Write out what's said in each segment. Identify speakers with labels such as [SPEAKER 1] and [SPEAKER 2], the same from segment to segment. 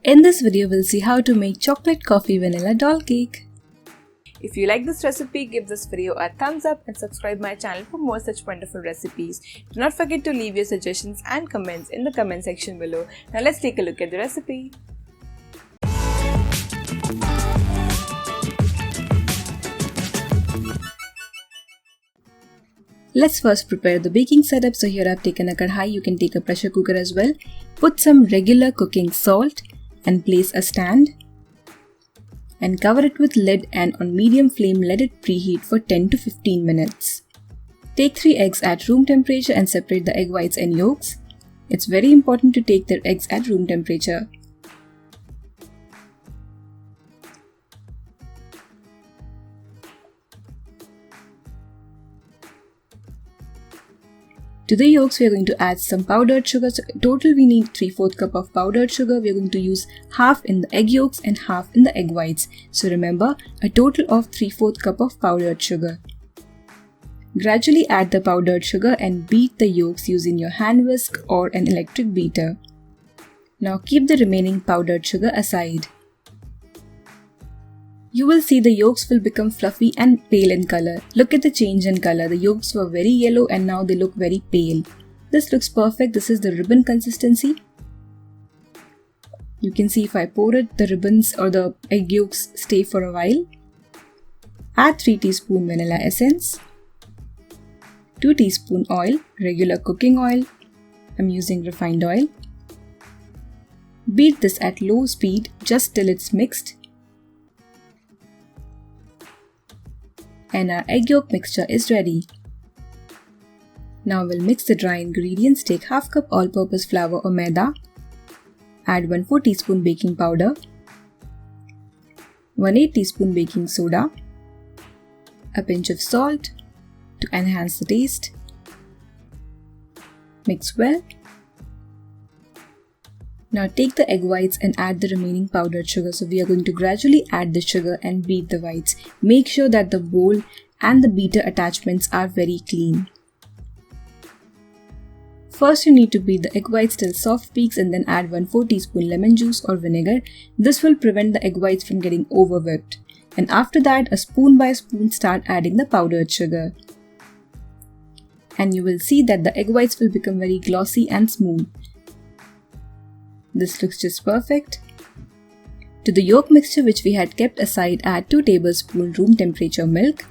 [SPEAKER 1] In this video, we'll see how to make chocolate coffee vanilla doll cake.
[SPEAKER 2] If you like this recipe, give this video a thumbs up and subscribe my channel for more such wonderful recipes. Do not forget to leave your suggestions and comments in the comment section below. Now let's take a look at the recipe.
[SPEAKER 1] Let's first prepare the baking setup. So here I've taken a kadhai. You can take a pressure cooker as well. Put some regular cooking salt and place a stand. And cover it with lid and on medium flame let it preheat for 10 to 15 minutes. Take 3 eggs at room temperature and separate the egg whites and yolks. It's very important to take their eggs at room temperature. To the yolks, we are going to add some powdered sugar. So total we need 3/4 cup of powdered sugar. We are going to use half in the egg yolks and half in the egg whites. So remember, a total of 3/4 cup of powdered sugar. Gradually add the powdered sugar and beat the yolks using your hand whisk or an electric beater. Now keep the remaining powdered sugar aside. You will see the yolks will become fluffy and pale in color. Look at the change in color. The yolks were very yellow and now they look very pale. This looks perfect. This is the ribbon consistency. You can see if I pour it, the ribbons or the egg yolks stay for a while. Add 3 teaspoon vanilla essence, 2 teaspoon oil, regular cooking oil. I'm using refined oil. Beat this at low speed just till it's mixed. And our egg yolk mixture is ready. Now we'll mix the dry ingredients. Take half cup all-purpose flour or maida. Add 1/4 teaspoon baking powder, 1/8 teaspoon baking soda, a pinch of salt to enhance the taste. Mix well. Now take the egg whites and add the remaining powdered sugar. So we are going to gradually add the sugar and beat the whites. Make sure that the bowl and the beater attachments are very clean. First you need to beat the egg whites till soft peaks and then add 1/4 teaspoon lemon juice or vinegar. This will prevent the egg whites from getting over whipped. And after that, a spoon by spoon start adding the powdered sugar. And you will see that the egg whites will become very glossy and smooth. This looks just perfect. To the yolk mixture which we had kept aside, add 2 tablespoons room temperature milk.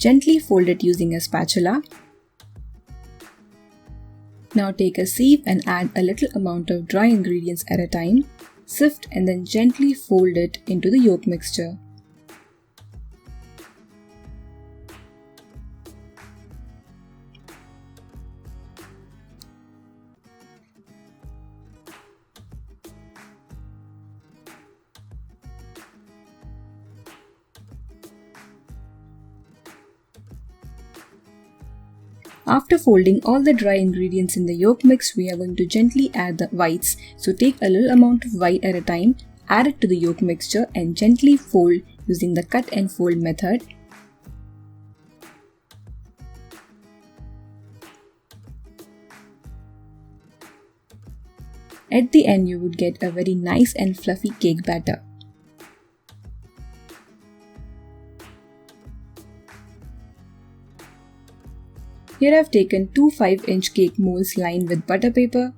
[SPEAKER 1] Gently fold it using a spatula. Now take a sieve and add a little amount of dry ingredients at a time. Sift and then gently fold it into the yolk mixture. After folding all the dry ingredients in the yolk mix, we are going to gently add the whites. So take a little amount of white at a time, add it to the yolk mixture and gently fold using the cut and fold method. At the end, you would get a very nice and fluffy cake batter. Here I've taken 2 5-inch cake molds lined with butter paper.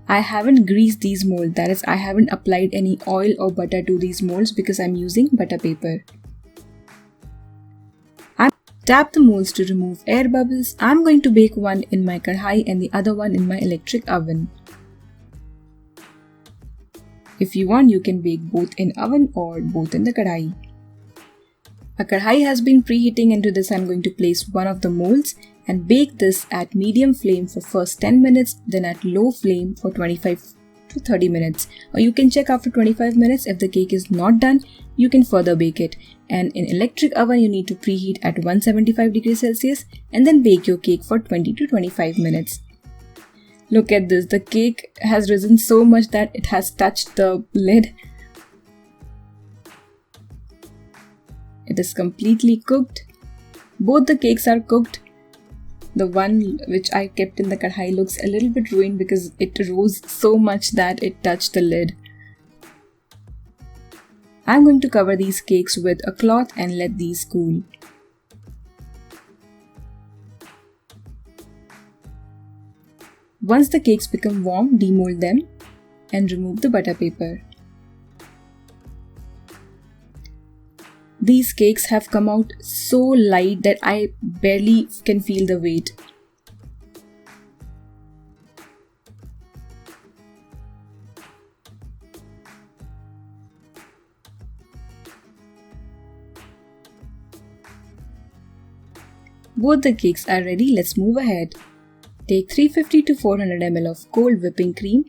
[SPEAKER 1] I haven't greased these molds, that is, I haven't applied any oil or butter to these molds because I'm using butter paper. Tap the molds to remove air bubbles. I'm going to bake one in my kadhai and the other one in my electric oven. If you want, you can bake both in oven or both in the kadhai. A kadhai has been preheating. Into this I'm going to place one of the molds and bake this at medium flame for first 10 minutes, then at low flame for 25 to 30 minutes. Or you can check after 25 minutes. If the cake is not done, you can further bake it. And in electric oven you need to preheat at 175 degrees Celsius and then bake your cake for 20 to 25 minutes. Look at this, the cake has risen so much that it has touched the lid. It is completely cooked. Both the cakes are cooked. The one which I kept in the kadhai looks a little bit ruined because it rose so much that it touched the lid. I'm going to cover these cakes with a cloth and let these cool. Once the cakes become warm, demold them and remove the butter paper. These cakes have come out so light that I barely can feel the weight. Both the cakes are ready, let's move ahead. Take 350 to 400 ml of cold whipping cream.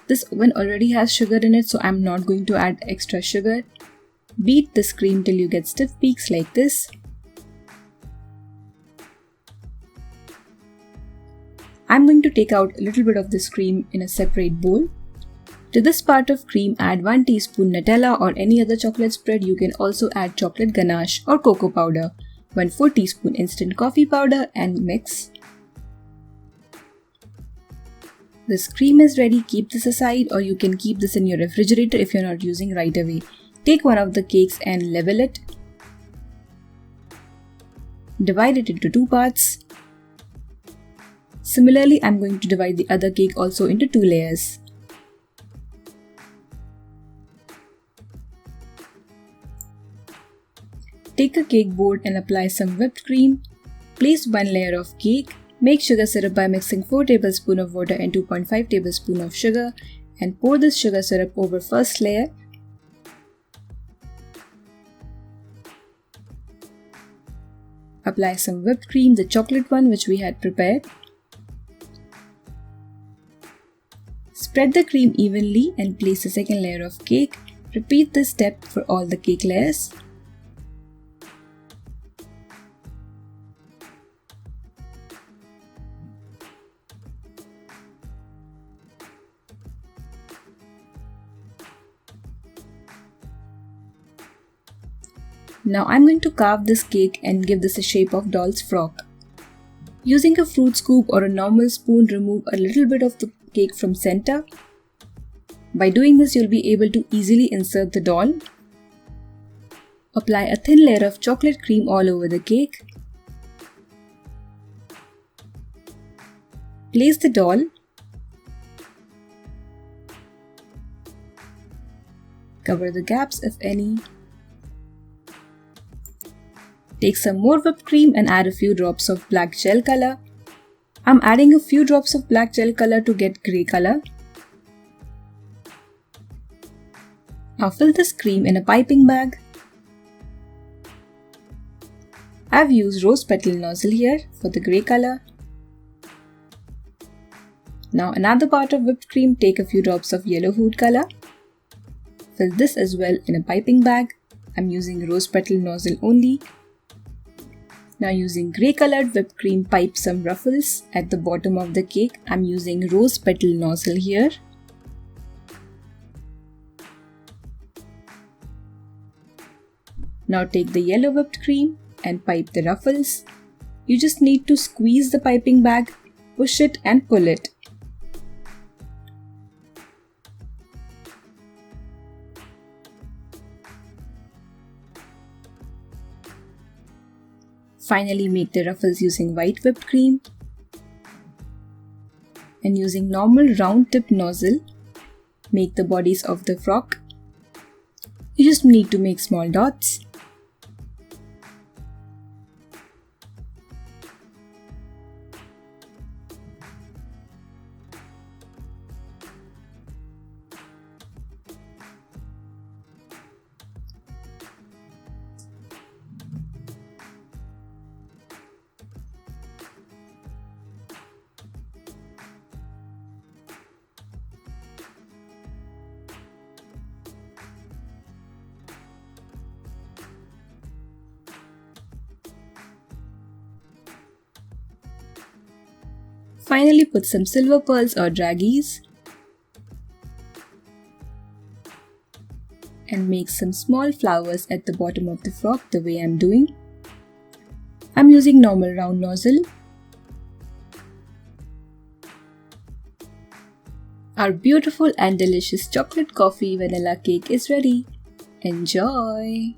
[SPEAKER 1] This one already has sugar in it, so I'm not going to add extra sugar. Beat this cream till you get stiff peaks like this. I'm going to take out a little bit of this cream in a separate bowl. To this part of cream, add 1 teaspoon Nutella or any other chocolate spread. You can also add chocolate ganache or cocoa powder, 1/4 teaspoon instant coffee powder and mix. This cream is ready, keep this aside or you can keep this in your refrigerator if you're not using right away. Take one of the cakes and level it. Divide it into 2 parts. Similarly, I'm going to divide the other cake also into 2 layers. Take a cake board and apply some whipped cream. Place 1 layer of cake. Make sugar syrup by mixing 4 tablespoons of water and 2.5 tablespoons of sugar and pour this sugar syrup over first layer. Apply some whipped cream, the chocolate one which we had prepared. Spread the cream evenly and place the second layer of cake. Repeat this step for all the cake layers. Now I'm going to carve this cake and give this a shape of doll's frock. Using a fruit scoop or a normal spoon, remove a little bit of the cake from center. By doing this, you'll be able to easily insert the doll. Apply a thin layer of chocolate cream all over the cake. Place the doll. Cover the gaps if any. Take some more whipped cream and add a few drops of black gel color. I'm adding a few drops of black gel color to get grey color. Now fill this cream in a piping bag. I've used rose petal nozzle here for the grey color. Now another part of whipped cream, take a few drops of yellow food color. Fill this as well in a piping bag. I'm using rose petal nozzle only. Now using grey colored whipped cream, pipe some ruffles at the bottom of the cake. I'm using rose petal nozzle here. Now take the yellow whipped cream and pipe the ruffles. You just need to squeeze the piping bag, push it and pull it. Finally, make the ruffles using white whipped cream and using normal round tip nozzle, make the bodies of the frock. You just need to make small dots. Finally, put some silver pearls or draggies and make some small flowers at the bottom of the frock the way I'm doing. I'm using normal round nozzle. Our beautiful and delicious chocolate coffee vanilla cake is ready. Enjoy!